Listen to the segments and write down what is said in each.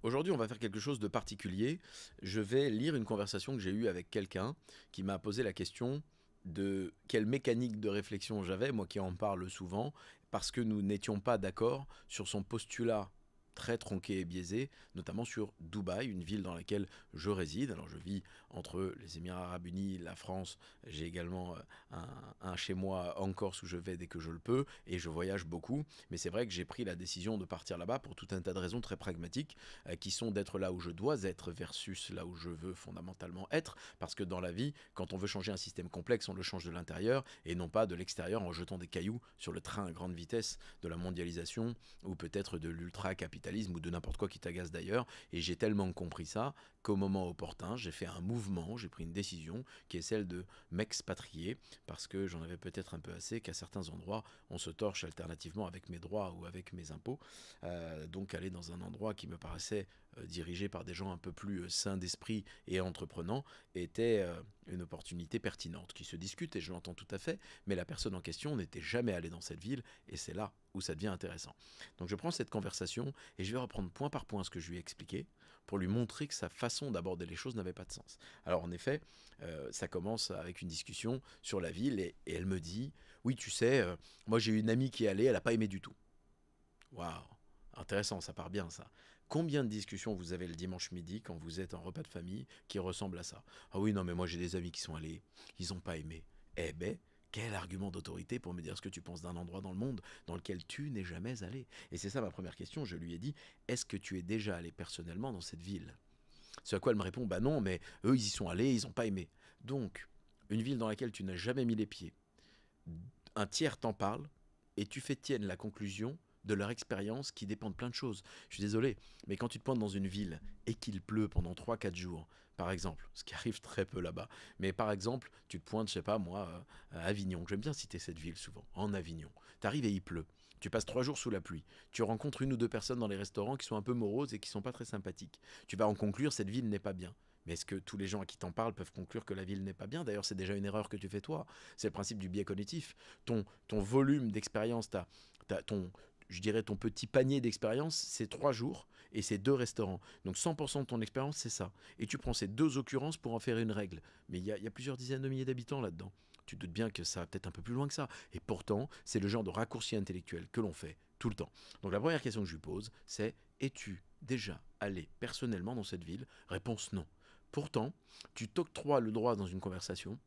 Aujourd'hui, on va faire quelque chose de particulier. Je vais lire une conversation que j'ai eue avec quelqu'un qui m'a posé la question de quelle mécanique de réflexion j'avais, moi qui en parle souvent, parce que nous n'étions pas d'accord sur son postulat très tronqué et biaisé, notamment sur Dubaï, une ville dans laquelle je réside. Alors je vis entre les Émirats Arabes Unis, la France, j'ai également un chez moi en Corse où je vais dès que je le peux, et je voyage beaucoup, mais c'est vrai que j'ai pris la décision de partir là-bas pour tout un tas de raisons très pragmatiques qui sont d'être là où je dois être versus là où je veux fondamentalement être, parce que dans la vie, quand on veut changer un système complexe, on le change de l'intérieur et non pas de l'extérieur en jetant des cailloux sur le train à grande vitesse de la mondialisation ou peut-être de l'ultra-capitalisme ou de n'importe quoi qui t'agace d'ailleurs. Et j'ai tellement compris ça qu'au moment opportun, j'ai fait un mouvement, j'ai pris une décision qui est celle de m'expatrier parce que j'en avais peut-être un peu assez qu'à certains endroits, on se torche alternativement avec mes droits ou avec mes impôts. Donc aller dans un endroit qui me paraissait dirigé par des gens un peu plus sains d'esprit et entreprenants était une opportunité pertinente qui se discute et je l'entends tout à fait, mais la personne en question n'était jamais allée dans cette ville et c'est là où ça devient intéressant. Donc je prends cette conversation et je vais reprendre point par point ce que je lui ai expliqué pour lui montrer que sa façon d'aborder les choses n'avait pas de sens. Alors en effet, ça commence avec une discussion sur la ville et elle me dit, oui tu sais, moi j'ai une amie qui est allée, elle n'a pas aimé du tout. Waouh, intéressant, ça part bien ça. Combien de discussions vous avez le dimanche midi quand vous êtes en repas de famille qui ressemblent à ça? Ah oui, non, mais moi j'ai des amis qui sont allés, ils n'ont pas aimé. Eh ben, quel argument d'autorité pour me dire ce que tu penses d'un endroit dans le monde dans lequel tu n'es jamais allé? Et c'est ça ma première question, je lui ai dit, est-ce que tu es déjà allé personnellement dans cette ville? Ce à quoi elle me répond, bah non, mais eux ils y sont allés, ils n'ont pas aimé. Donc, une ville dans laquelle tu n'as jamais mis les pieds, un tiers t'en parle et tu fais tienne la conclusion de leur expérience qui dépend de plein de choses. Je suis désolé, mais quand tu te pointes dans une ville et qu'il pleut pendant 3 4 jours, par exemple, ce qui arrive très peu là-bas, mais par exemple, tu te pointes, je sais pas moi, à Avignon, j'aime bien citer cette ville souvent, en Avignon. T'arrives et il pleut, tu passes 3 jours sous la pluie, tu rencontres une ou deux personnes dans les restaurants qui sont un peu moroses et qui sont pas très sympathiques. Tu vas en conclure, cette ville n'est pas bien. Mais est-ce que tous les gens à qui t'en parlent peuvent conclure que la ville n'est pas bien? D'ailleurs, c'est déjà une erreur que tu fais toi. C'est le principe du biais cognitif. Ton volume d'expérience, je dirais ton petit panier d'expérience, c'est 3 jours et c'est 2 restaurants. Donc 100% de ton expérience, c'est ça. Et tu prends ces deux occurrences pour en faire une règle. Mais il y a plusieurs dizaines de milliers d'habitants là-dedans. Tu te doutes bien que ça va peut-être un peu plus loin que ça. Et pourtant, c'est le genre de raccourci intellectuel que l'on fait tout le temps. Donc la première question que je lui pose, c'est es-tu déjà allé personnellement dans cette ville? Réponse non. Pourtant, tu t'octroies le droit dans une conversation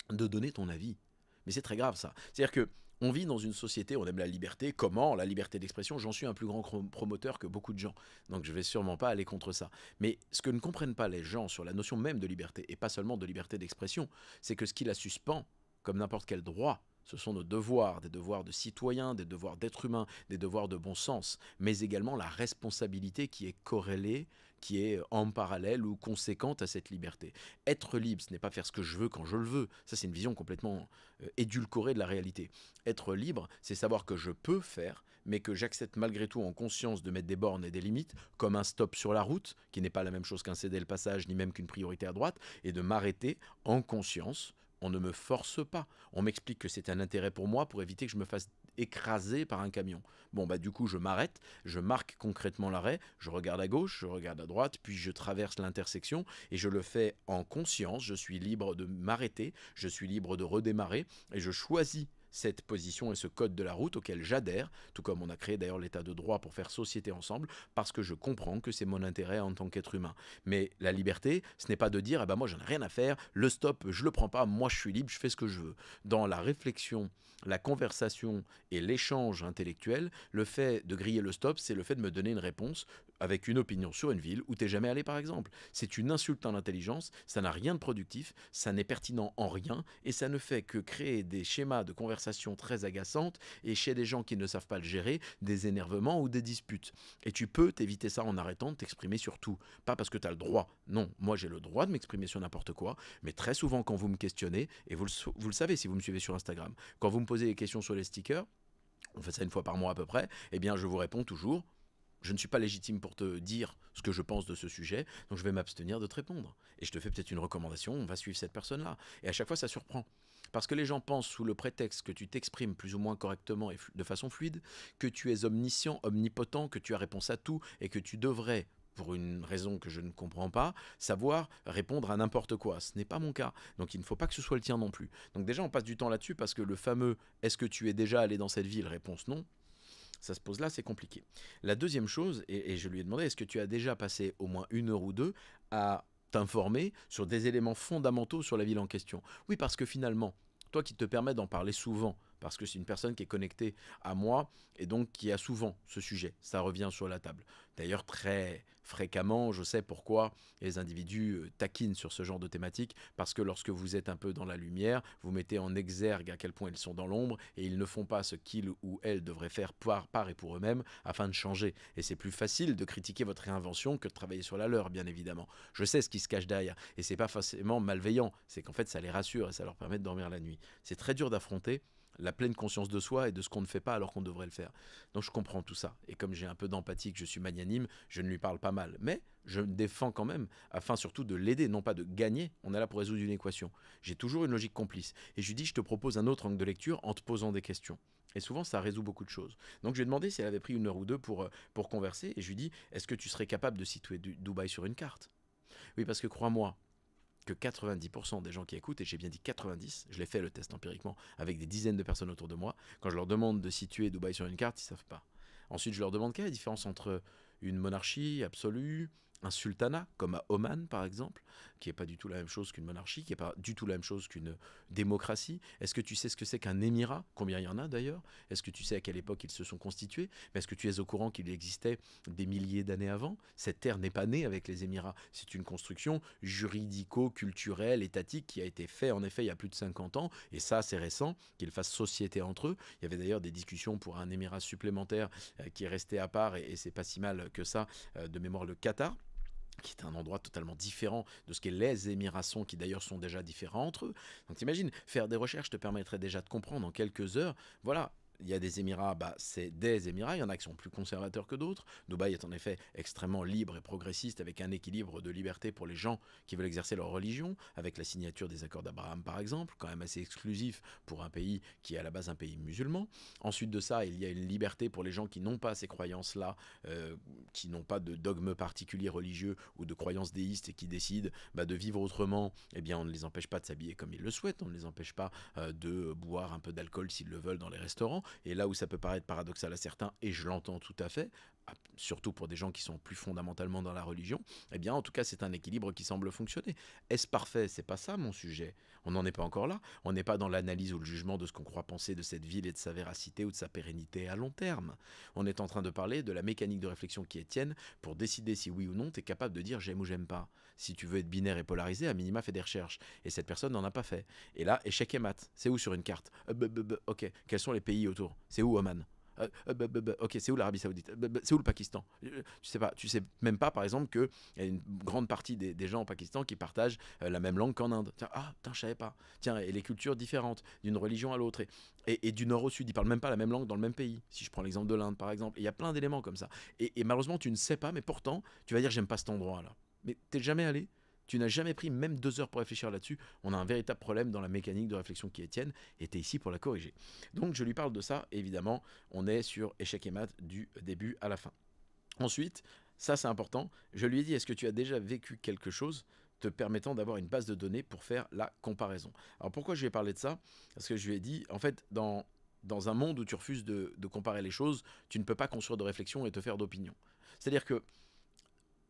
de donner ton avis. Mais c'est très grave ça. C'est-à-dire que on vit dans une société, on aime la liberté. Comment? La liberté d'expression, j'en suis un plus grand promoteur que beaucoup de gens. Donc je vais sûrement pas aller contre ça. Mais ce que ne comprennent pas les gens sur la notion même de liberté, et pas seulement de liberté d'expression, c'est que ce qui la suspend, comme n'importe quel droit, ce sont nos devoirs, des devoirs de citoyens, des devoirs d'être humain, des devoirs de bon sens, mais également la responsabilité qui est corrélée, qui est en parallèle ou conséquente à cette liberté. Être libre, ce n'est pas faire ce que je veux quand je le veux. Ça, c'est une vision complètement édulcorée de la réalité. Être libre, c'est savoir que je peux faire, mais que j'accepte malgré tout en conscience de mettre des bornes et des limites, comme un stop sur la route, qui n'est pas la même chose qu'un céder le passage, ni même qu'une priorité à droite, et de m'arrêter en conscience. On ne me force pas. On m'explique que c'est un intérêt pour moi pour éviter que je me fasse écraser par un camion. Bon, bah du coup, je m'arrête, je marque concrètement l'arrêt, je regarde à gauche, je regarde à droite, puis je traverse l'intersection et je le fais en conscience. Je suis libre de m'arrêter, je suis libre de redémarrer et je choisis cette position et ce code de la route auquel j'adhère, tout comme on a créé d'ailleurs l'état de droit pour faire société ensemble, parce que je comprends que c'est mon intérêt en tant qu'être humain. Mais la liberté, ce n'est pas de dire, ah ben moi j'en ai rien à faire, le stop, je le prends pas, moi je suis libre, je fais ce que je veux. Dans la réflexion, la conversation et l'échange intellectuel, le fait de griller le stop, c'est le fait de me donner une réponse avec une opinion sur une ville où t'es jamais allé par exemple. C'est une insulte en intelligence, ça n'a rien de productif, ça n'est pertinent en rien et ça ne fait que créer des schémas de conversation très agaçantes et chez des gens qui ne savent pas le gérer, des énervements ou des disputes. Et tu peux t'éviter ça en arrêtant de t'exprimer sur tout. Pas parce que tu as le droit. Non, moi j'ai le droit de m'exprimer sur n'importe quoi, mais très souvent quand vous me questionnez, et vous le savez si vous me suivez sur Instagram, quand vous me posez des questions sur les stickers, on fait ça une fois par mois à peu près, eh bien je vous réponds toujours je ne suis pas légitime pour te dire ce que je pense de ce sujet, donc je vais m'abstenir de te répondre. Et je te fais peut-être une recommandation, on va suivre cette personne-là. Et à chaque fois, ça surprend. Parce que les gens pensent sous le prétexte que tu t'exprimes plus ou moins correctement et de façon fluide, que tu es omniscient, omnipotent, que tu as réponse à tout et que tu devrais pour une raison que je ne comprends pas, savoir répondre à n'importe quoi. Ce n'est pas mon cas. Donc il ne faut pas que ce soit le tien non plus. Donc déjà, on passe du temps là-dessus parce que le fameux est-ce que tu es déjà allé dans cette ville? Réponse non. Ça se pose là, c'est compliqué. La deuxième chose, et je lui ai demandé, est-ce que tu as déjà passé au moins 1 heure ou 2 à t'informer sur des éléments fondamentaux sur la ville en question? Oui, parce que finalement, toi qui te permets d'en parler souvent, parce que c'est une personne qui est connectée à moi et donc qui a souvent ce sujet, ça revient sur la table. D'ailleurs, très fréquemment, je sais pourquoi les individus taquinent sur ce genre de thématique, parce que lorsque vous êtes un peu dans la lumière, vous mettez en exergue à quel point ils sont dans l'ombre et ils ne font pas ce qu'ils ou elles devraient faire par et pour eux-mêmes afin de changer. Et c'est plus facile de critiquer votre réinvention que de travailler sur la leur, bien évidemment. Je sais ce qui se cache derrière et c'est pas forcément malveillant, c'est qu'en fait ça les rassure et ça leur permet de dormir la nuit. C'est très dur d'affronter la pleine conscience de soi et de ce qu'on ne fait pas alors qu'on devrait le faire. Donc je comprends tout ça. Et comme j'ai un peu d'empathie, que je suis magnanime, je ne lui parle pas mal. Mais je me défends quand même, afin surtout de l'aider, non pas de gagner. On est là pour résoudre une équation. J'ai toujours une logique complice. Et je lui dis, je te propose un autre angle de lecture en te posant des questions. Et souvent, ça résout beaucoup de choses. Donc, je lui ai demandé si elle avait pris 1 heure ou 2 pour converser. Et je lui ai dit, est-ce que tu serais capable de situer Dubaï sur une carte? Oui, parce que crois-moi, que 90% des gens qui écoutent, et j'ai bien dit 90, je l'ai fait le test empiriquement avec des dizaines de personnes autour de moi, quand je leur demande de situer Dubaï sur une carte, ils ne savent pas. Ensuite, je leur demande quelle est la différence entre une monarchie absolue, un sultanat, comme à Oman par exemple, qui n'est pas du tout la même chose qu'une monarchie, qui n'est pas du tout la même chose qu'une démocratie. Est-ce que tu sais ce que c'est qu'un émirat? Combien il y en a d'ailleurs? Est-ce que tu sais à quelle époque ils se sont constitués? Mais est-ce que tu es au courant qu'il existait des milliers d'années avant? Cette terre n'est pas née avec les émirats. C'est une construction juridico-culturelle, étatique, qui a été faite en effet il y a plus de 50 ans, et ça c'est récent, qu'ils fassent société entre eux. Il y avait d'ailleurs des discussions pour un émirat supplémentaire qui est resté à part, et c'est pas si mal que ça, de mémoire le Qatar, qui est un endroit totalement différent de ce qu'est les Émirats sont, qui d'ailleurs sont déjà différents entre eux. Donc t'imagines, faire des recherches te permettrait déjà de comprendre en quelques heures, voilà, il y a des Émirats, c'est des Émirats, il y en a qui sont plus conservateurs que d'autres. Dubaï est en effet extrêmement libre et progressiste, avec un équilibre de liberté pour les gens qui veulent exercer leur religion, avec la signature des accords d'Abraham par exemple, quand même assez exclusif pour un pays qui est à la base un pays musulman. Ensuite de ça, il y a une liberté pour les gens qui n'ont pas ces croyances-là, qui n'ont pas de dogme particulier religieux ou de croyances déistes et qui décident de vivre autrement. Eh bien, on ne les empêche pas de s'habiller comme ils le souhaitent, on ne les empêche pas de boire un peu d'alcool s'ils le veulent dans les restaurants. Et là où ça peut paraître paradoxal à certains, et je l'entends tout à fait, surtout pour des gens qui sont plus fondamentalement dans la religion, eh bien en tout cas c'est un équilibre qui semble fonctionner. Est-ce parfait? C'est pas ça mon sujet. On n'en est pas encore là. On n'est pas dans l'analyse ou le jugement de ce qu'on croit penser de cette ville et de sa véracité ou de sa pérennité à long terme. On est en train de parler de la mécanique de réflexion qui est tienne pour décider si oui ou non tu es capable de dire j'aime ou j'aime pas. Si tu veux être binaire et polarisé, à minima fais des recherches. Et cette personne n'en a pas fait. Et là, échec et mat. C'est où sur une carte? Ok, quels sont les pays autour? C'est où Oman? Ok, c'est où l'Arabie Saoudite? C'est où le Pakistan? Tu sais même pas, par exemple, qu'il y a une grande partie des gens au Pakistan qui partagent la même langue qu'en Inde. Tiens, putain, je savais pas. Tiens, et les cultures différentes d'une religion à l'autre, et du nord au sud, ils parlent même pas la même langue dans le même pays. Si je prends l'exemple de l'Inde, par exemple, il y a plein d'éléments comme ça. Et malheureusement, tu ne sais pas, mais pourtant, tu vas dire j'aime pas cet endroit-là. Mais t'es jamais allé? Tu n'as jamais pris même 2 heures pour réfléchir là-dessus. On a un véritable problème dans la mécanique de réflexion qui est tienne, et tu es ici pour la corriger. Donc je lui parle de ça, évidemment, on est sur échec et mat du début à la fin. Ensuite, ça c'est important, je lui ai dit, est-ce que tu as déjà vécu quelque chose te permettant d'avoir une base de données pour faire la comparaison? Alors pourquoi je lui ai parlé de ça? Parce que je lui ai dit, en fait, dans un monde où tu refuses de comparer les choses, tu ne peux pas construire de réflexion et te faire d'opinion. C'est-à-dire que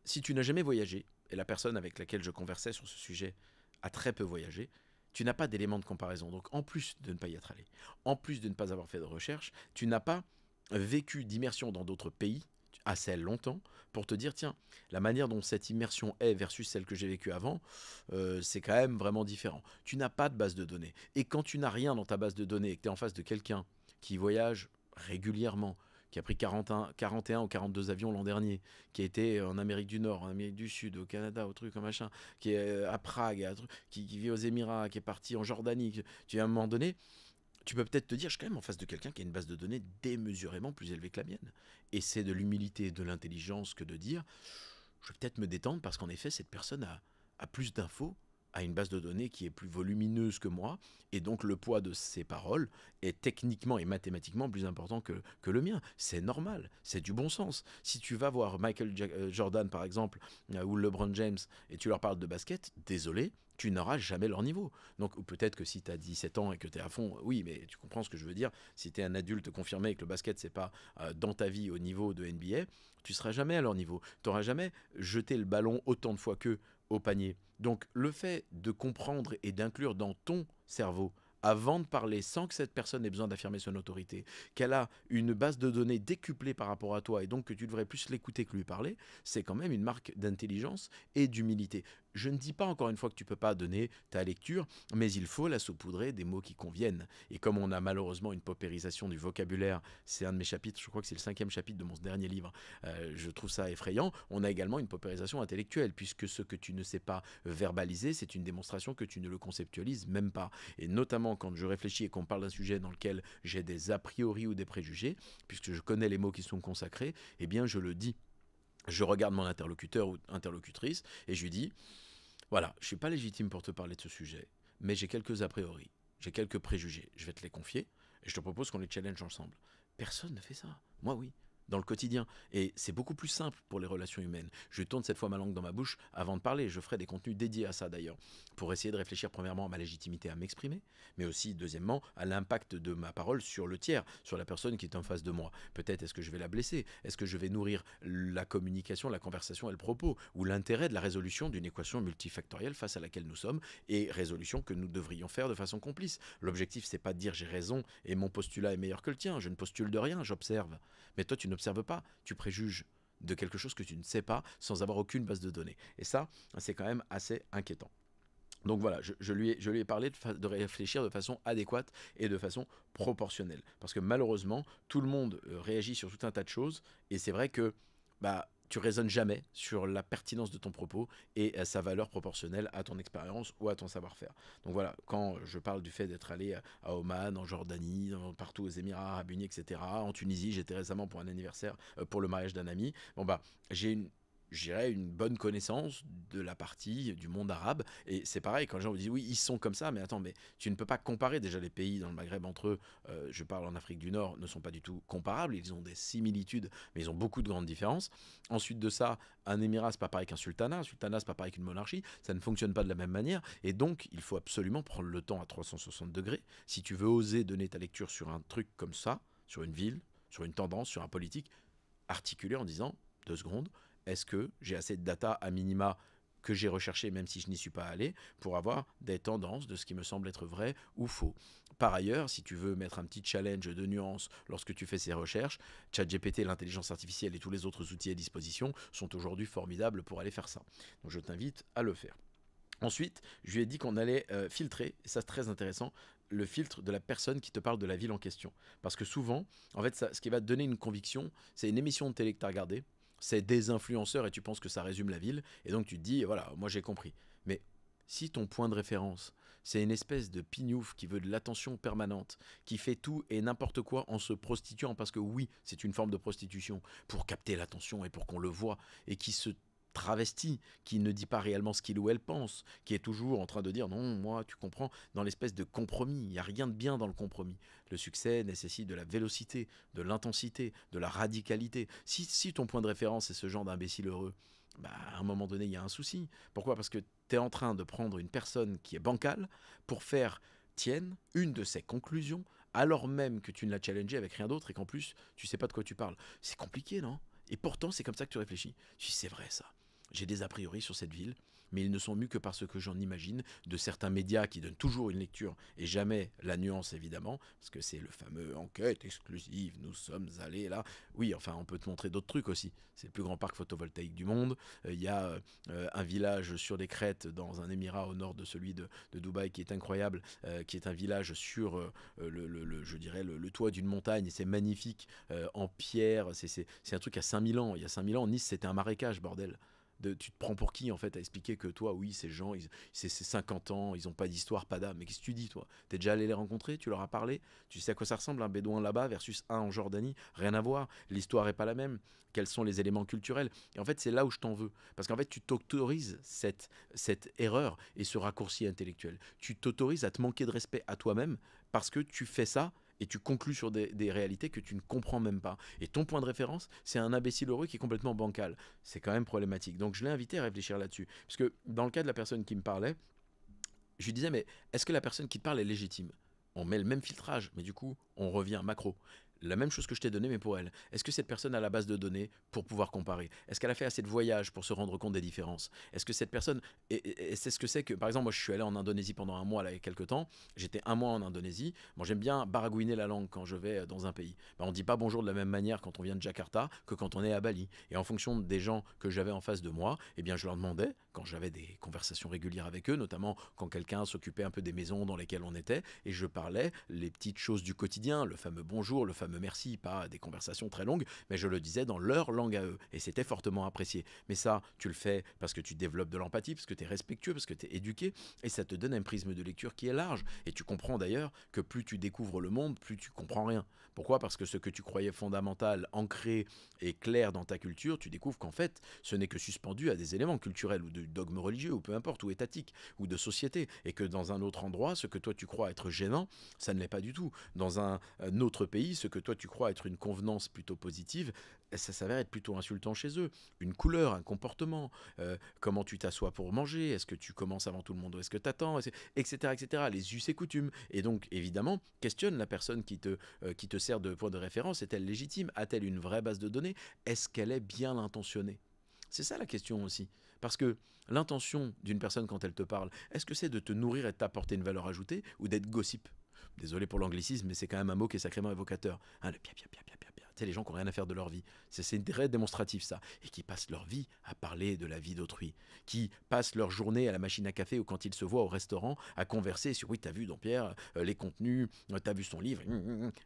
si tu n'as jamais voyagé, et la personne avec laquelle je conversais sur ce sujet a très peu voyagé, tu n'as pas d'éléments de comparaison. Donc en plus de ne pas y être allé, en plus de ne pas avoir fait de recherche, tu n'as pas vécu d'immersion dans d'autres pays assez longtemps pour te dire tiens, la manière dont cette immersion est versus celle que j'ai vécue avant, c'est quand même vraiment différent. Tu n'as pas de base de données. Et quand tu n'as rien dans ta base de données et que tu es en face de quelqu'un qui voyage régulièrement, qui a pris 41 ou 42 avions l'an dernier, qui a été en Amérique du Nord, en Amérique du Sud, au Canada, au truc, au machin, qui est à Prague, qui vit aux Émirats, qui est parti en Jordanie, tu à un moment donné, tu peux peut-être te dire, je suis quand même en face de quelqu'un qui a une base de données démesurément plus élevée que la mienne. Et c'est de l'humilité et de l'intelligence que de dire, je vais peut-être me détendre parce qu'en effet, cette personne a plus d'infos a une base de données qui est plus volumineuse que moi, et donc le poids de ses paroles est techniquement et mathématiquement plus important que le mien. C'est normal, c'est du bon sens. Si tu vas voir Jordan, par exemple, ou LeBron James, et tu leur parles de basket, désolé, tu n'auras jamais leur niveau. Donc, ou peut-être que si tu as 17 ans et que tu es à fond, oui, mais tu comprends ce que je veux dire. Si tu es un adulte confirmé et que le basket, c'est pas dans ta vie au niveau de NBA, tu seras jamais à leur niveau. Tu n'auras jamais jeté le ballon autant de fois qu'eux au panier. Donc, le fait de comprendre et d'inclure dans ton cerveau, avant de parler, sans que cette personne ait besoin d'affirmer son autorité, qu'elle a une base de données décuplée par rapport à toi et donc que tu devrais plus l'écouter que lui parler, c'est quand même une marque d'intelligence et d'humilité. Je ne dis pas encore une fois que tu ne peux pas donner ta lecture, mais il faut la saupoudrer des mots qui conviennent. Et comme on a malheureusement une paupérisation du vocabulaire, c'est un de mes chapitres, je crois que c'est le 5e chapitre de mon dernier livre, je trouve ça effrayant, on a également une paupérisation intellectuelle, puisque ce que tu ne sais pas verbaliser, c'est une démonstration que tu ne le conceptualises même pas. Et notamment quand je réfléchis et qu'on parle d'un sujet dans lequel j'ai des a priori ou des préjugés, puisque je connais les mots qui sont consacrés, eh bien je le dis. Je regarde mon interlocuteur ou interlocutrice et je lui dis, voilà, je ne suis pas légitime pour te parler de ce sujet, mais j'ai quelques a priori, j'ai quelques préjugés, je vais te les confier et je te propose qu'on les challenge ensemble. Personne ne fait ça. Moi, oui. Dans le quotidien. Et c'est beaucoup plus simple pour les relations humaines. Je tourne cette fois ma langue dans ma bouche avant de parler. Je ferai des contenus dédiés à ça d'ailleurs. Pour essayer de réfléchir premièrement à ma légitimité à m'exprimer, mais aussi deuxièmement à l'impact de ma parole sur le tiers, sur la personne qui est en face de moi. Peut-être est-ce que je vais la blesser? Est-ce que je vais nourrir la communication, la conversation et le propos? Ou l'intérêt de la résolution d'une équation multifactorielle face à laquelle nous sommes et résolution que nous devrions faire de façon complice. L'objectif, c'est pas de dire j'ai raison et mon postulat est meilleur que le tien. Je ne postule de rien, j'observe. Mais toi, tu n'observes pas, tu préjuges de quelque chose que tu ne sais pas sans avoir aucune base de données. Et ça, c'est quand même assez inquiétant. Donc voilà, je lui ai parlé de réfléchir de façon adéquate et de façon proportionnelle. Parce que malheureusement, tout le monde réagit sur tout un tas de choses. Et c'est vrai que tu raisonnes jamais sur la pertinence de ton propos et sa valeur proportionnelle à ton expérience ou à ton savoir-faire. Donc voilà, quand je parle du fait d'être allé à Oman, en Jordanie, partout aux Émirats Arabes Unis, etc., en Tunisie, j'étais récemment pour un anniversaire, pour le mariage d'un ami, j'ai une bonne connaissance de la partie du monde arabe. Et c'est pareil, quand les gens vous disent oui, ils sont comme ça, mais attends, mais tu ne peux pas comparer déjà les pays dans le Maghreb entre eux. Je parle en Afrique du Nord, ne sont pas du tout comparables. Ils ont des similitudes, mais ils ont beaucoup de grandes différences. Ensuite de ça, un émirat, c'est pas pareil qu'un sultanat. Un sultanat, c'est pas pareil qu'une monarchie. Ça ne fonctionne pas de la même manière. Et donc, il faut absolument prendre le temps à 360 degrés. Si tu veux oser donner ta lecture sur un truc comme ça, sur une ville, sur une tendance, sur un politique, articuler en disant 2 secondes. Est-ce que j'ai assez de data à minima que j'ai recherché, même si je n'y suis pas allé, pour avoir des tendances de ce qui me semble être vrai ou faux. Par ailleurs, si tu veux mettre un petit challenge de nuance lorsque tu fais ces recherches, ChatGPT, l'intelligence artificielle et tous les autres outils à disposition sont aujourd'hui formidables pour aller faire ça. Donc je t'invite à le faire. Ensuite, je lui ai dit qu'on allait filtrer, et ça c'est très intéressant, le filtre de la personne qui te parle de la ville en question. Parce que souvent, en fait, ce qui va te donner une conviction, c'est une émission de télé que tu as regardée, c'est des influenceurs et tu penses que ça résume la ville, et donc tu te dis, voilà, moi j'ai compris. Mais si ton point de référence, c'est une espèce de pignouf qui veut de l'attention permanente, qui fait tout et n'importe quoi en se prostituant, parce que oui, c'est une forme de prostitution, pour capter l'attention et pour qu'on le voit, et qui se travesti, qui ne dit pas réellement ce qu'il ou elle pense, qui est toujours en train de dire non, moi, tu comprends, dans l'espèce de compromis. Il n'y a rien de bien dans le compromis. Le succès nécessite de la vélocité, de l'intensité, de la radicalité. Si ton point de référence est ce genre d'imbécile heureux, à un moment donné, il y a un souci. Pourquoi? Parce que tu es en train de prendre une personne qui est bancale pour faire tienne une de ses conclusions, alors même que tu ne l'as challengée avec rien d'autre et qu'en plus, tu sais pas de quoi tu parles. C'est compliqué, non? Et pourtant, c'est comme ça que tu réfléchis. Tu dis, c'est vrai ça. J'ai des a priori sur cette ville, mais ils ne sont mus que par ce que j'en imagine de certains médias qui donnent toujours une lecture et jamais la nuance évidemment, parce que c'est le fameux enquête exclusive, nous sommes allés là. Oui, enfin on peut te montrer d'autres trucs aussi. C'est le plus grand parc photovoltaïque du monde. Il y a un village sur des crêtes dans un émirat au nord de celui de Dubaï qui est incroyable, qui est un village sur je dirais le toit d'une montagne. C'est magnifique en pierre. C'est un truc à 5000 ans. Il y a 5000 ans, Nice c'était un marécage, bordel. Tu te prends pour qui en fait à expliquer que toi, oui, ces gens, c'est 50 ans, ils n'ont pas d'histoire, pas d'âme. Mais qu'est-ce que tu dis toi? T'es déjà allé les rencontrer? Tu leur as parlé? Tu sais à quoi ça ressemble un bédouin là-bas versus un en Jordanie? Rien à voir. L'histoire est pas la même. Quels sont les éléments culturels? Et en fait, c'est là où je t'en veux. Parce qu'en fait, tu t'autorises cette erreur et ce raccourci intellectuel. Tu t'autorises à te manquer de respect à toi-même parce que tu fais ça et tu conclus sur des réalités que tu ne comprends même pas. Et ton point de référence, c'est un imbécile heureux qui est complètement bancal. C'est quand même problématique. Donc je l'ai invité à réfléchir là-dessus. Parce que dans le cas de la personne qui me parlait, je lui disais, mais est-ce que la personne qui te parle est légitime? On met le même filtrage, mais du coup, on revient macro. La même chose que je t'ai donné, mais pour elle. Est-ce que cette personne a la base de données pour pouvoir comparer? Est-ce qu'elle a fait assez de voyages pour se rendre compte des différences? Est-ce que cette personne. Et c'est ce que c'est que. Par exemple, moi, je suis allé en Indonésie pendant un mois, là, il y a quelques temps. J'étais un mois en Indonésie. Moi, j'aime bien baragouiner la langue quand je vais dans un pays. Ben, on ne dit pas bonjour de la même manière quand on vient de Jakarta que quand on est à Bali. Et en fonction des gens que j'avais en face de moi, eh bien, je leur demandais, quand j'avais des conversations régulières avec eux, notamment quand quelqu'un s'occupait un peu des maisons dans lesquelles on était, et je parlais les petites choses du quotidien, le fameux bonjour, le fameux merci, pas des conversations très longues, mais je le disais dans leur langue à eux, et c'était fortement apprécié. Mais ça, tu le fais parce que tu développes de l'empathie, parce que tu es respectueux, parce que tu es éduqué, et ça te donne un prisme de lecture qui est large. Et tu comprends d'ailleurs que plus tu découvres le monde, plus tu comprends rien. Pourquoi? Parce que ce que tu croyais fondamental, ancré et clair dans ta culture, tu découvres qu'en fait, ce n'est que suspendu à des éléments culturels ou de dogmes religieux, ou peu importe, ou étatiques, ou de société, et que dans un autre endroit, ce que toi tu crois être gênant, ça ne l'est pas du tout. Dans un autre pays, ce que toi tu crois être une convenance plutôt positive, ça s'avère être plutôt insultant chez eux. Une couleur, un comportement, comment tu t'assois pour manger, est-ce que tu commences avant tout le monde ou est-ce que tu attends, etc., etc. Les us et coutumes. Et donc, évidemment, questionne la personne qui te sert de point de référence. Est-elle légitime? A-t-elle une vraie base de données? Est-ce qu'elle est bien intentionnée? C'est ça la question aussi. Parce que l'intention d'une personne quand elle te parle, est-ce que c'est de te nourrir et de t'apporter une valeur ajoutée ou d'être gossip? Désolé pour l'anglicisme, mais c'est quand même un mot qui est sacrément évocateur. Hein, le pia, pia, pia, pia, pia, pia. Tu sais, les gens qui n'ont rien à faire de leur vie. C'est très démonstratif, ça. Et qui passent leur vie à parler de la vie d'autrui. Qui passent leur journée à la machine à café ou quand ils se voient au restaurant à converser sur, oui, t'as vu, Dampierre, les contenus, t'as vu son livre,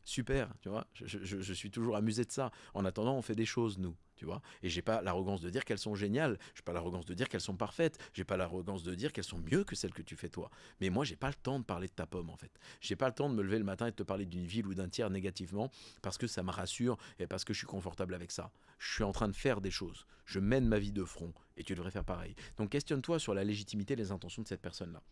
super, tu vois. Je suis toujours amusé de ça. En attendant, on fait des choses, nous. Tu vois, et j'ai pas l'arrogance de dire qu'elles sont géniales, j'ai pas l'arrogance de dire qu'elles sont parfaites, j'ai pas l'arrogance de dire qu'elles sont mieux que celles que tu fais toi. Mais moi, j'ai pas le temps de parler de ta pomme en fait. J'ai pas le temps de me lever le matin et de te parler d'une ville ou d'un tiers négativement parce que ça me rassure et parce que je suis confortable avec ça. Je suis en train de faire des choses. Je mène ma vie de front et tu devrais faire pareil. Donc questionne-toi sur la légitimité et les intentions de cette personne-là.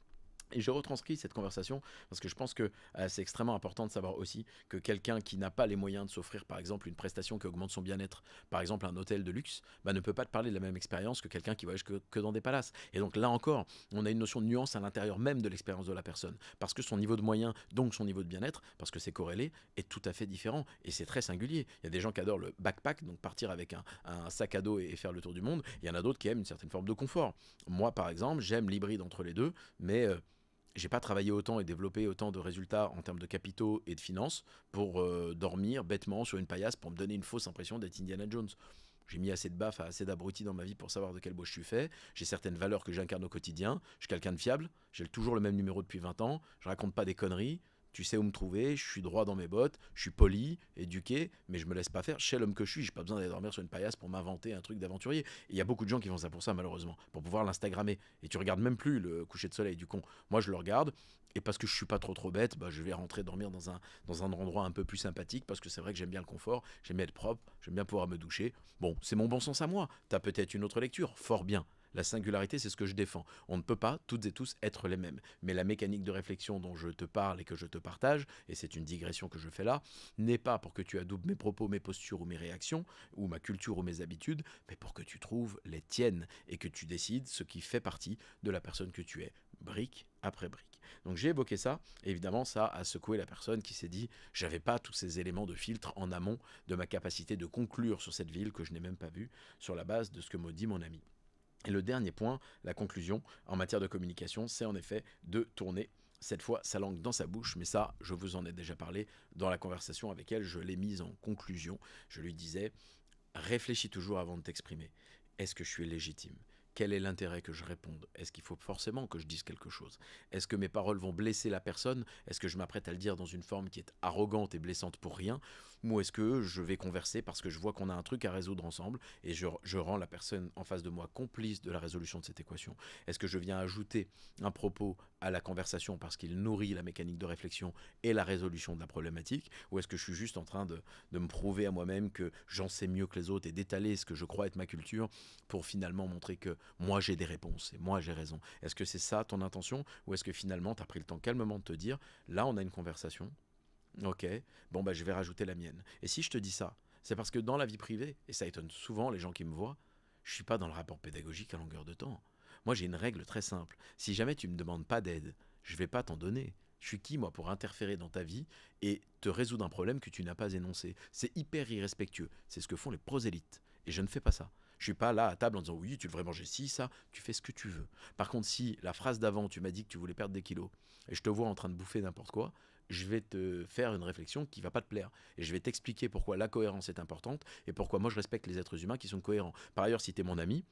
Et je retranscris cette conversation parce que je pense que c'est extrêmement important de savoir aussi que quelqu'un qui n'a pas les moyens de s'offrir par exemple une prestation qui augmente son bien-être, par exemple un hôtel de luxe, bah, ne peut pas te parler de la même expérience que quelqu'un qui voyage que dans des palaces. Et donc là encore, on a une notion de nuance à l'intérieur même de l'expérience de la personne. Parce que son niveau de moyens, donc son niveau de bien-être, parce que c'est corrélé, est tout à fait différent. Et c'est très singulier. Il y a des gens qui adorent le backpack, donc partir avec un sac à dos et faire le tour du monde. Il y en a d'autres qui aiment une certaine forme de confort. Moi par exemple, j'aime l'hybride entre les deux, mais j'ai pas travaillé autant et développé autant de résultats en termes de capitaux et de finances pour dormir bêtement sur une paillasse pour me donner une fausse impression d'être Indiana Jones. J'ai mis assez de baffes à assez d'abrutis dans ma vie pour savoir de quel bois je suis fait. J'ai certaines valeurs que j'incarne au quotidien. Je suis quelqu'un de fiable. J'ai toujours le même numéro depuis 20 ans. Je raconte pas des conneries. Tu sais où me trouver, je suis droit dans mes bottes, je suis poli, éduqué, mais je me laisse pas faire. Je sais l'homme que je suis, j'ai pas besoin d'aller dormir sur une paillasse pour m'inventer un truc d'aventurier. Et il y a beaucoup de gens qui font ça pour ça, malheureusement, pour pouvoir l'Instagrammer. Et tu regardes même plus le coucher de soleil du con. Moi, je le regarde, et parce que je suis pas trop bête, bah, je vais rentrer dormir dans un endroit un peu plus sympathique, parce que c'est vrai que j'aime bien le confort, j'aime bien être propre, j'aime bien pouvoir me doucher. Bon, c'est mon bon sens à moi. T'as peut-être une autre lecture, fort bien. La singularité, c'est ce que je défends. On ne peut pas, toutes et tous, être les mêmes. Mais la mécanique de réflexion dont je te parle et que je te partage, et c'est une digression que je fais là, n'est pas pour que tu adoubles mes propos, mes postures ou mes réactions, ou ma culture ou mes habitudes, mais pour que tu trouves les tiennes et que tu décides ce qui fait partie de la personne que tu es, brique après brique. Donc j'ai évoqué ça, et évidemment ça a secoué la personne qui s'est dit j'avais pas tous ces éléments de filtre en amont de ma capacité de conclure sur cette ville que je n'ai même pas vue sur la base de ce que me dit mon ami. Et le dernier point, la conclusion en matière de communication, c'est en effet de tourner cette fois sa langue dans sa bouche, mais ça, je vous en ai déjà parlé dans la conversation avec elle, je l'ai mise en conclusion. Je lui disais, réfléchis toujours avant de t'exprimer. Est-ce que je suis légitime? quel est l'intérêt que je réponde? Est-ce qu'il faut forcément que je dise quelque chose? Est-ce que mes paroles vont blesser la personne? Est-ce que je m'apprête à le dire dans une forme qui est arrogante et blessante pour rien? Ou est-ce que je vais converser parce que je vois qu'on a un truc à résoudre ensemble et je rends la personne en face de moi complice de la résolution de cette équation? Est-ce que je viens ajouter un propos à la conversation parce qu'il nourrit la mécanique de réflexion et la résolution de la problématique? Ou est-ce que je suis juste en train de me prouver à moi-même que j'en sais mieux que les autres et d'étaler ce que je crois être ma culture pour finalement montrer que moi j'ai des réponses et moi j'ai raison? Est-ce que c'est ça ton intention, ou est-ce que finalement tu as pris le temps calmement de te dire, là on a une conversation, ok, bon bah je vais rajouter la mienne. Et si je te dis ça, c'est parce que dans la vie privée, et ça étonne souvent les gens qui me voient, je suis pas dans le rapport pédagogique à longueur de temps. Moi j'ai une règle très simple, si jamais tu me demandes pas d'aide, je vais pas t'en donner. Je suis qui moi pour interférer dans ta vie et te résoudre un problème que tu n'as pas énoncé? C'est hyper irrespectueux, c'est ce que font les prosélytes. Et je ne fais pas ça. Je suis pas là à table en disant oui, tu devrais manger ci, ça, tu fais ce que tu veux. Par contre, si la phrase d'avant, tu m'as dit que tu voulais perdre des kilos, et je te vois en train de bouffer n'importe quoi, je vais te faire une réflexion qui va pas te plaire. Et je vais t'expliquer pourquoi la cohérence est importante et pourquoi moi je respecte les êtres humains qui sont cohérents. Par ailleurs, si tu es mon ami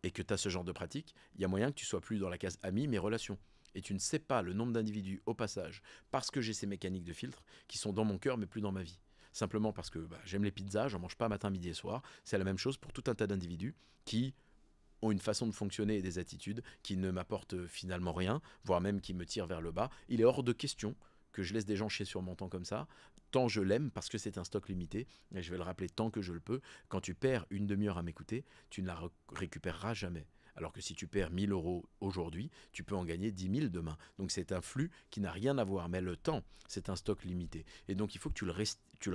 et que tu as ce genre de pratique, il y a moyen que tu sois plus dans la case ami, mais relation. Et tu ne sais pas le nombre d'individus au passage, parce que j'ai ces mécaniques de filtre, qui sont dans mon cœur mais plus dans ma vie. Simplement parce que j'aime les pizzas, j'en mange pas matin, midi et soir. C'est la même chose pour tout un tas d'individus qui ont une façon de fonctionner et des attitudes qui ne m'apportent finalement rien, voire même qui me tirent vers le bas. Il est hors de question que je laisse des gens chier sur mon temps comme ça, tant je l'aime, parce que c'est un stock limité, et je vais le rappeler tant que je le peux. Quand tu perds une demi-heure à m'écouter, tu ne la récupéreras jamais. Alors que si tu perds 1 000 € aujourd'hui, tu peux en gagner 10 000 demain. Donc c'est un flux qui n'a rien à voir. Mais le temps, c'est un stock limité. Et donc il faut que tu le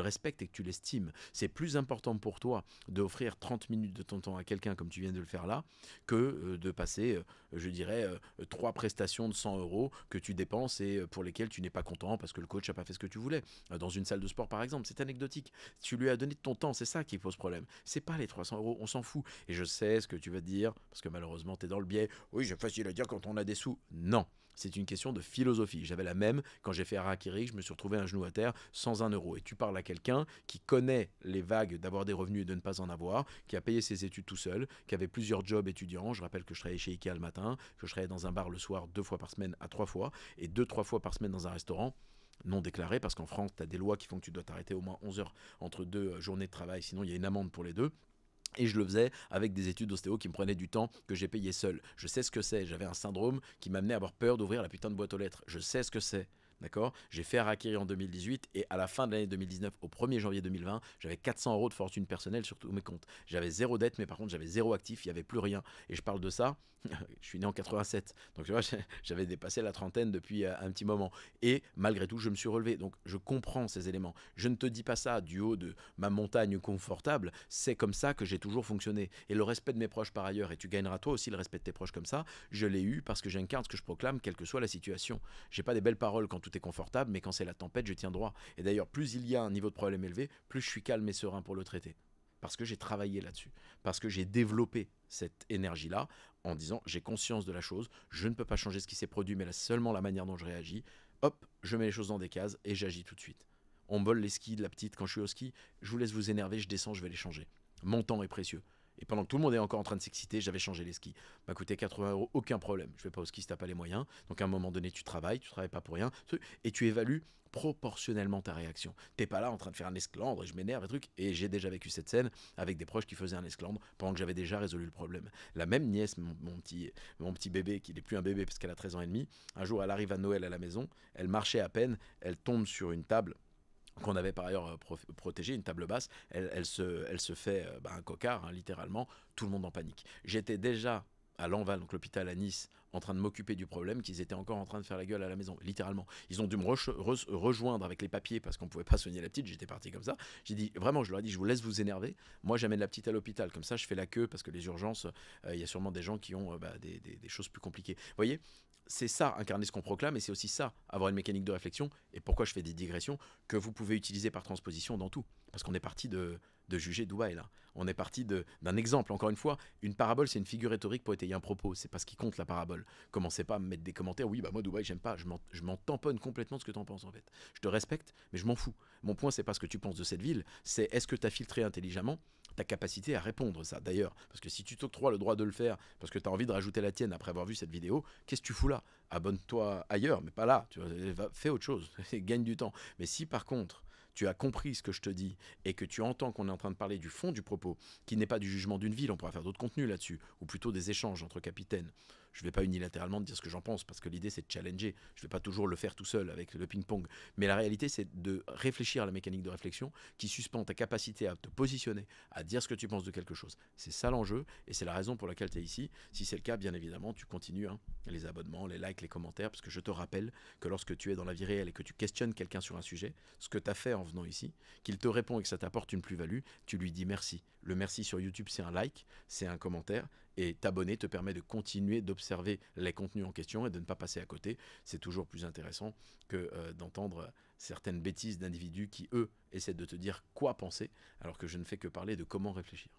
respectes et que tu l'estimes. C'est plus important pour toi d'offrir 30 minutes de ton temps à quelqu'un comme tu viens de le faire là, que de passer, je dirais, 3 prestations de 100 € que tu dépenses et pour lesquelles tu n'es pas content parce que le coach n'a pas fait ce que tu voulais. Dans une salle de sport par exemple, c'est anecdotique. Tu lui as donné de ton temps, c'est ça qui pose problème. C'est pas les 300 €, on s'en fout. Et je sais ce que tu vas te dire, parce que malheureusement tu es dans le biais. Oui, c'est facile à dire quand on a des sous. Non. C'est une question de philosophie. J'avais la même quand j'ai fait Harakiri, je me suis retrouvé un genou à terre sans 1 €. Et tu parles à quelqu'un qui connaît les vagues d'avoir des revenus et de ne pas en avoir, qui a payé ses études tout seul, qui avait plusieurs jobs étudiants. Je rappelle que je travaillais chez Ikea le matin, que je travaillais dans un bar le soir 2 fois par semaine à 3 fois, et 2-3 fois par semaine dans un restaurant non déclaré, parce qu'en France, tu as des lois qui font que tu dois t'arrêter au moins 11 heures entre 2 journées de travail, sinon il y a une amende pour les deux. Et je le faisais avec des études d'ostéo qui me prenaient du temps, que j'ai payé seul. Je sais ce que c'est. J'avais un syndrome qui m'amenait à avoir peur d'ouvrir la putain de boîte aux lettres. Je sais ce que c'est. D'accord? J'ai fait Harakiri en 2018 et à la fin de l'année 2019, au 1er janvier 2020, j'avais 400 € de fortune personnelle sur tous mes comptes. J'avais zéro dette, mais par contre j'avais zéro actif, il n'y avait plus rien. Et je parle de ça, je suis né en 87, donc tu vois, j'avais dépassé la trentaine depuis un petit moment. Et malgré tout, je me suis relevé. Donc je comprends ces éléments. Je ne te dis pas ça du haut de ma montagne confortable, c'est comme ça que j'ai toujours fonctionné. Et le respect de mes proches par ailleurs, et tu gagneras toi aussi le respect de tes proches comme ça, je l'ai eu parce que j'incarne ce que je proclame, quelle que soit la situation. J'ai pas des belles paroles quand tout est confortable, mais quand c'est la tempête, je tiens droit. Et d'ailleurs, plus il y a un niveau de problème élevé, plus je suis calme et serein pour le traiter. Parce que j'ai travaillé là-dessus. Parce que j'ai développé cette énergie-là en disant j'ai conscience de la chose, je ne peux pas changer ce qui s'est produit, mais là, seulement la manière dont je réagis. Hop, je mets les choses dans des cases et j'agis tout de suite. On me vole les skis de la petite quand je suis au ski, je vous laisse vous énerver, je descends, je vais les changer. Mon temps est précieux. Et pendant que tout le monde est encore en train de s'exciter, j'avais changé les skis. M'a coûté 80 €, aucun problème. Je vais pas au ski si t'as pas les moyens. Donc à un moment donné, tu travailles pas pour rien. Et tu évalues proportionnellement ta réaction. T'es pas là en train de faire un esclandre et je m'énerve et truc. Et j'ai déjà vécu cette scène avec des proches qui faisaient un esclandre pendant que j'avais déjà résolu le problème. La même nièce, mon petit bébé, qui n'est plus un bébé parce qu'elle a 13 ans et demi, un jour elle arrive à Noël à la maison, elle marchait à peine, elle tombe sur une table qu'on avait par ailleurs protégée, une table basse, elle se fait un cocard, hein, littéralement, tout le monde en panique. J'étais déjà à Lanval, donc l'hôpital à Nice, en train de m'occuper du problème, qu'ils étaient encore en train de faire la gueule à la maison, littéralement. Ils ont dû me rejoindre avec les papiers parce qu'on ne pouvait pas soigner la petite, j'étais parti comme ça. J'ai dit, vraiment, je leur ai dit, je vous laisse vous énerver, moi j'amène la petite à l'hôpital, comme ça je fais la queue, parce que les urgences, il y a sûrement des gens qui ont des choses plus compliquées. Vous voyez, c'est ça, incarner ce qu'on proclame, et c'est aussi ça, avoir une mécanique de réflexion, et pourquoi je fais des digressions, que vous pouvez utiliser par transposition dans tout. Parce qu'on est parti de juger Dubaï, là. On est parti d'un exemple. Encore une fois, une parabole, c'est une figure rhétorique pour étayer un propos. C'est pas ce qui compte, la parabole. Commencez pas à me mettre des commentaires. Oui, bah moi, Dubaï, j'aime pas. Je m'en tamponne complètement de ce que t'en penses, en fait. Je te respecte, mais je m'en fous. Mon point, c'est pas ce que tu penses de cette ville. C'est est-ce que t'as filtré intelligemment ta capacité à répondre ça d'ailleurs. Parce que si tu t'octroies le droit de le faire, parce que tu as envie de rajouter la tienne après avoir vu cette vidéo, qu'est-ce que tu fous là? Abonne-toi ailleurs, mais pas là. Tu vois, fais autre chose, gagne du temps. Mais si par contre, tu as compris ce que je te dis et que tu entends qu'on est en train de parler du fond du propos, qui n'est pas du jugement d'une ville, on pourra faire d'autres contenus là-dessus, ou plutôt des échanges entre capitaines. Je ne vais pas unilatéralement te dire ce que j'en pense, parce que l'idée c'est de challenger. Je ne vais pas toujours le faire tout seul avec le ping-pong. Mais la réalité c'est de réfléchir à la mécanique de réflexion qui suspend ta capacité à te positionner, à dire ce que tu penses de quelque chose. C'est ça l'enjeu, et c'est la raison pour laquelle tu es ici. Si c'est le cas, bien évidemment, tu continues hein, les abonnements, les likes, les commentaires, parce que je te rappelle que lorsque tu es dans la vie réelle et que tu questionnes quelqu'un sur un sujet, ce que tu as fait en venant ici, qu'il te répond et que ça t'apporte une plus-value, tu lui dis merci. Le merci sur YouTube, c'est un like, c'est un commentaire, et t'abonner te permet de continuer d'observer les contenus en question et de ne pas passer à côté. C'est toujours plus intéressant que d'entendre certaines bêtises d'individus qui, eux, essaient de te dire quoi penser, alors que je ne fais que parler de comment réfléchir.